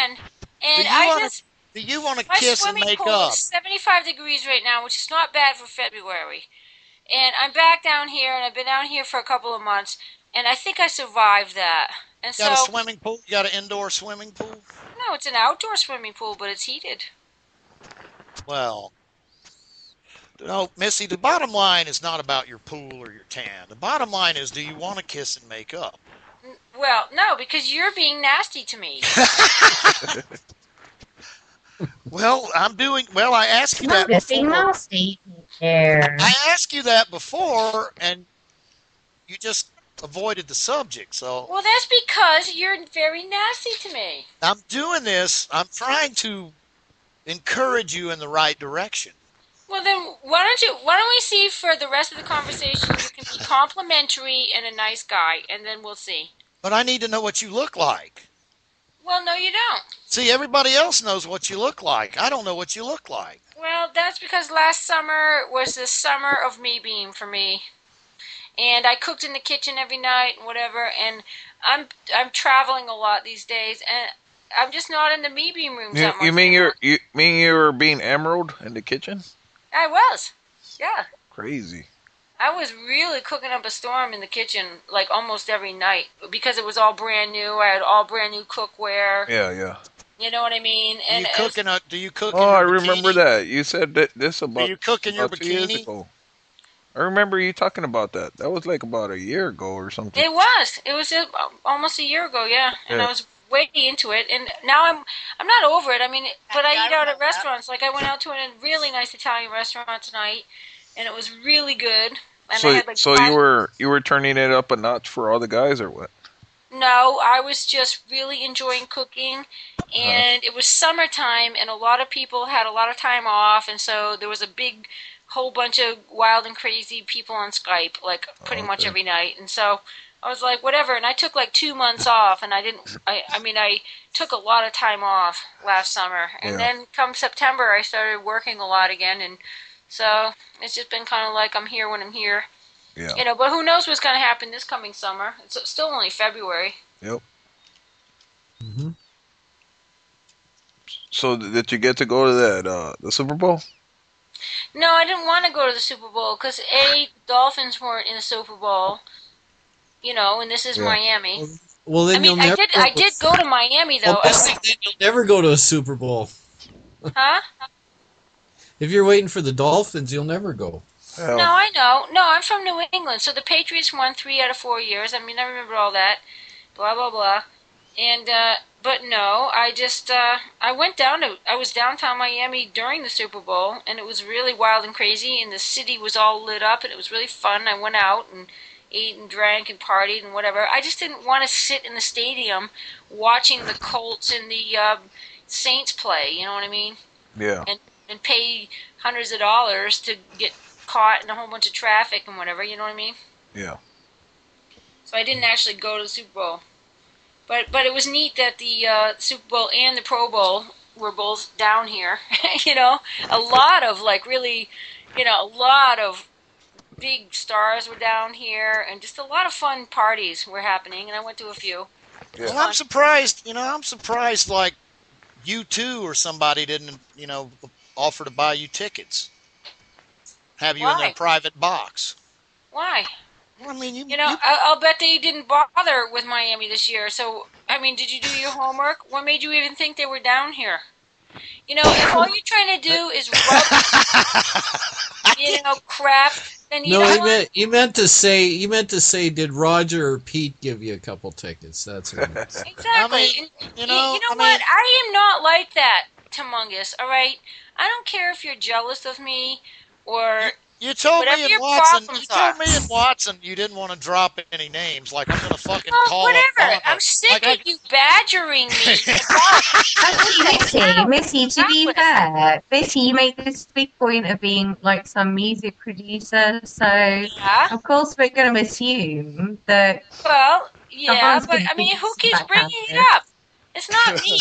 can. And I just, Do you want to my kiss and swimming make pool is up? 75 degrees right now, which is not bad for February. And I'm back down here, and I've been down here for a couple of months, and I think I survived that. And Got a so, swimming pool? You got an indoor swimming pool? no, it's an outdoor swimming pool, but it's heated. Well, no, Missy, the bottom line is not about your pool or your tan. The bottom line is, do you want to kiss and make up? Well, no, because you're being nasty to me. Well, I asked you No, that just being before. nasty here. I asked you that before, and you just avoided the subject. So Well, that's because you're very nasty to me. I'm doing this. I'm trying to encourage you in the right direction. Well, then why don't we see for the rest of the conversation you can be complimentary and a nice guy, and then we'll see. But I need to know what you look like. Well, no, you don't. See, everybody else knows what you look like. I don't know what you look like. Well, that's because last summer was the summer of me being for me. And I cooked in the kitchen every night and whatever, and I'm traveling a lot these days, and I'm just not in the me beam rooms that much anymore. You mean you're being emerald in the kitchen? I was. Yeah. Crazy. I was really cooking up a storm in the kitchen like almost every night because it was all brand new. I had all brand new cookware. Yeah, yeah. You know what I mean? And Do you cook Oh, in I your remember bikini? that. You said that this Do about you cook in your about 2 years bikini? ago. I remember you talking about that. That was like about a year ago or something. it was. It was almost a year ago, yeah. And I Yeah. was way into it, and now I'm not over it. I mean, but I eat out at restaurants. Like I went out to a really nice Italian restaurant tonight, and it was really good. And I had like So you were turning it up a notch for all the guys or what? No, I was just really enjoying cooking, and it was summertime, and a lot of people had a lot of time off, and so there was a big whole bunch of wild and crazy people on Skype, like pretty much every night, and so I was like, whatever, and I took like 2 months off, and I mean, I took a lot of time off last summer, and then come September, I started working a lot again, and so it's just been kind of like I'm here when I'm here. Yeah. You know, but who knows what's going to happen this coming summer? It's still only February. Yep. Hmm. So did you get to go to that the Super Bowl? No, I didn't want to go to the Super Bowl because A, Dolphins weren't in the Super Bowl, you know, and this is Miami. Well, then I mean, I did go to Miami though. Then you'll never go to a Super Bowl. Huh? If you're waiting for the Dolphins, you'll never go. Hell. No, I know. No, I'm from New England, so the Patriots won 3 out of 4 years. I mean, I remember all that. Blah blah blah. And but no, I went I was downtown Miami during the Super Bowl, and it was really wild and crazy, and the city was all lit up, and it was really fun. I went out and ate and drank and partied and whatever. I just didn't want to sit in the stadium watching the Colts and the Saints play. You know what I mean? Yeah. And pay hundreds of dollars to get caught in a whole bunch of traffic and whatever. You know what I mean? Yeah. So I didn't actually go to the Super Bowl. But it was neat that the Super Bowl and the Pro Bowl were both down here. You know, a lot of like really, you know, a lot of big stars were down here, and just a lot of fun parties were happening. And I went to a few. Yeah. Well, I'm surprised. I'm surprised. Like U2 or somebody didn't, offer to buy you tickets, have you in their Why? private box. Why? Well, I mean, You know, I'll bet they didn't bother with Miami this year. So, I mean, did you do your homework? What made you even think they were down here? You know, if all you're trying to do is rub, crap, then you No, don't want. he meant to say, did Roger or Pete give you a couple tickets? That's what he meant. Exactly. I mean, And you know, I what? mean- I am not like that, Tumungus. All right. I don't care if you're jealous of me or You told whatever me in your Watson. problems You told are. me in Watson you didn't want to drop any names. Like I'm gonna fucking Oh, call whatever. up. I'm sick like of you badgering me. Missy, to be fair, Missy, you make this big point of being like some music producer, so Yeah. of course we're going to assume that Well, yeah, someone's but going to I mean, be who keeps bringing it backhanded. up? It's not me.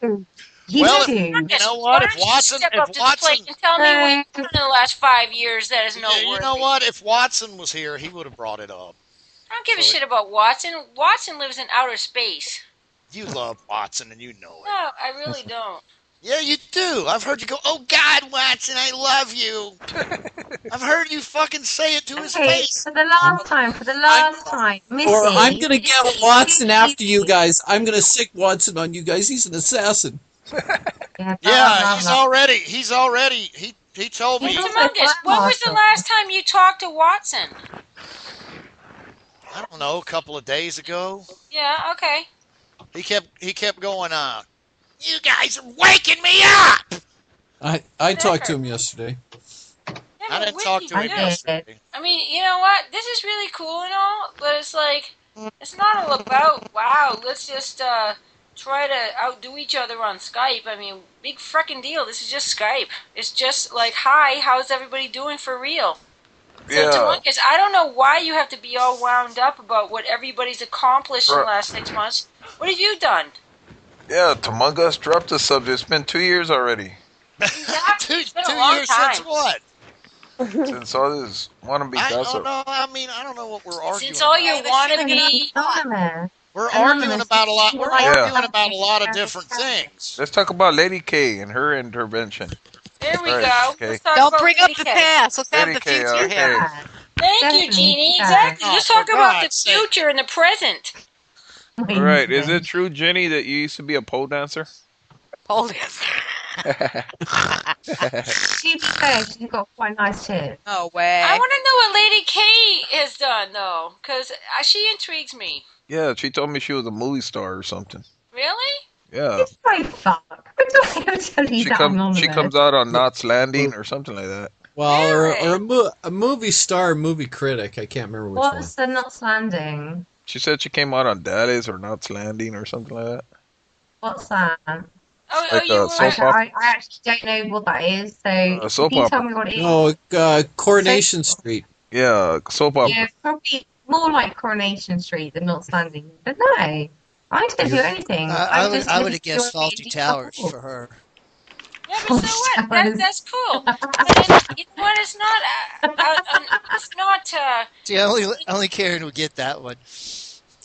You. You Well, do. you know what? Why If don't you Watson, step up to the plate and tell me what you've done in the last 5 years that is noteworthy. you know what? If Watson was here, he would have brought it up. I don't give a shit about Watson. Watson lives in outer space. You love Watson, and you know it. No, I really don't. Yeah, you do. I've heard you go, "Oh God, Watson, I love you." I've heard you fucking say it to his Okay, face. for the last time, Missy. Or I'm gonna get Watson after you Junie. guys. I'm gonna sick Watson on you guys. He's an assassin. Yeah, Yeah, he's already. He told me. He's also Humongous. When was the Marshall. last time you talked to Watson? I don't know, a couple of days ago. Yeah, okay. He kept going on. You guys are waking me up. I talked to him yesterday. Yeah, I but didn't Whitney talk to him did. yesterday. I mean, you know what? This is really cool and all, but it's like, it's not all about, wow, let's just try to outdo each other on Skype. I mean, big frickin' deal. This is just Skype. It's just like, hi, how's everybody doing for real? So, Yeah. Tamunkus, I don't know why you have to be all wound up about what everybody's accomplished in the last 6 months. What have you done? Yeah, Tamungus dropped the subject. It's been 2 years already. Exactly. It's been a Two long years time. since what? Since all this wannabe I gossip. don't know. I mean, I don't know what we're arguing. Since all your about. wannabe... Anonymous. We're Anonymous. arguing about a lot. We're Yeah. arguing about a lot of different things. Let's talk about Lady K and her intervention. There we Right, go. okay. Let's talk Don't about bring up Lady the K. past. Let's have Lady the K, future okay. here. Yeah. Thank you, Definitely, Jeannie. yeah. Exactly. Oh, Let's for talk about the God's sake. future and the present. All right, is it true, Jenny, that you used to be a pole dancer? Hold it. She's fair. She's got quite nice tits. No way. I want to know what Lady K has done, though, because she intrigues me. Yeah, she told me she was a movie star or something. Really? Yeah. It's like fuck. I'm not going to tell you She that comes Anonymous. out on Knots Landing or something like that. Well, Really? a movie star, movie critic. I can't remember which What's the Knots Landing? She said she came out on Daddy's or Knots Landing or something like that. What's that? Oh, Like you a were... soap opera. I actually don't know what that is, so soap can you tell opera. me what it is? one. No, Coronation Street. Yeah, soap opera. Yeah, probably more like Coronation Street than Knots Landing. But no, I don't do anything. I just would live have guessed your Faulty daily Towers life. for her. Yeah, but so what? That's cool. But then, you know what? It's not... it's not... See, only Karen would get that one.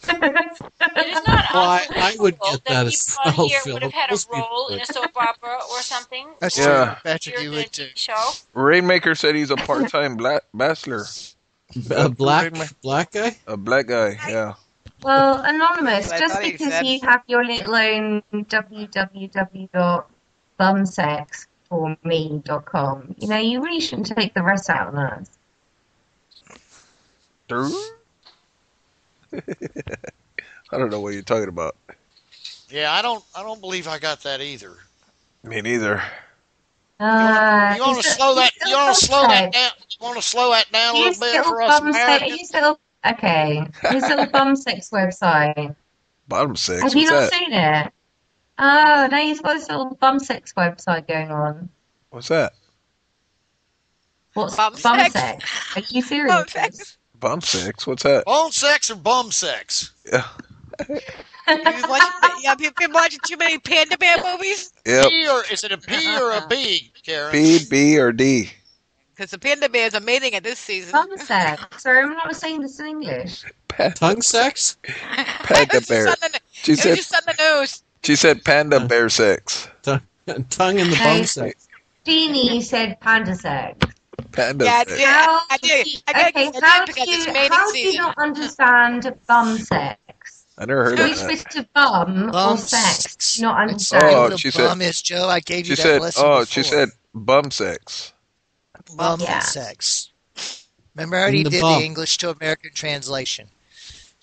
It is not Well, I would unbelievable get that as people on well, here Phil. would have had Most a people role in would. a soap opera or something. That's or Yeah. true. Patrick, appeared you in would a too. show. Rainmaker said he's a part-time bachelor. A black Rainmaker. guy. A black guy, yeah. Well, Anonymous, I just thought he because said. you have your little own www.bumsexforme.com, you know, you really shouldn't take the rest out on us. I don't know what you're talking about. Yeah, I don't believe I got that either. Me neither. You want to slow that? You want to slow that down? down? You want to slow that down a His little bit little for us bum sex. Americans? His little bum sex website. Bottom six. Have you What's not that? seen it? Oh, no, he's got this little bum sex website going on. What's that? What's Bum bum sex? sex? Are you Bum serious? sex? Bottom six. What's that? Bone sex or bum sex? Yeah. Have you been watching too many Panda Bear movies? Yep. P or is it a P or a B, Karen? B, B, or D. Because the Panda Bears are mating at this season. Bum sex. Sorry, I'm not saying this in English. Tongue sex. Panda It was bear. just on the- She it was said. just on the news. She said panda bear sex. Tongue in the bum sex. Jeannie said panda sex. Panda Yeah, sex. yeah. How I do did. you- I gotta okay, get how because it's do mating you season. not understand bum sex? I never heard Are of you that. supposed to bum or Bum sex? sex. Do you not Oh, understand? what she a said- bum is, Joe. I gave you She that said. lesson Oh, before. she said bum sex. Bum Yeah. sex. Remember, I already In the did bum. the English to American translation.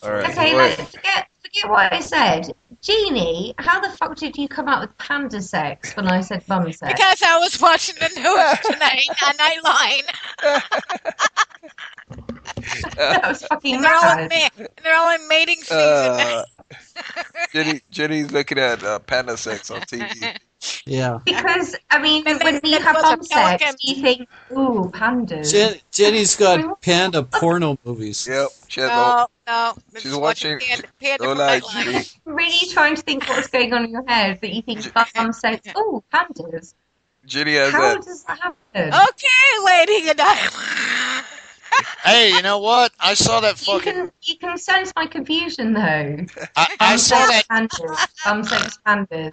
All right. Okay, Wait. forget what I said. Jeannie, how the fuck did you come up with panda sex when I said bum sex? Because I was watching the news tonight on Nightline. That was fucking And they're all in mad. they're all in mating season. Jenny's looking at panda sex on TV. Yeah. Because, I mean, And when then you there have was bum a sex, pelican. you think, ooh, pandas. Jenny's got panda porno movies. Yep. She has No. She's watching- Panda no from lie, Nightline. Jenny. I'm really trying to think what's going on in your head that you think bum sex, ooh, pandas. Jenny has How that. does that happen? Okay, Lady Godiva. Hey, you know what? I saw that fucking. You can sense my confusion though. I saw that. Pandas. Bum says pandas.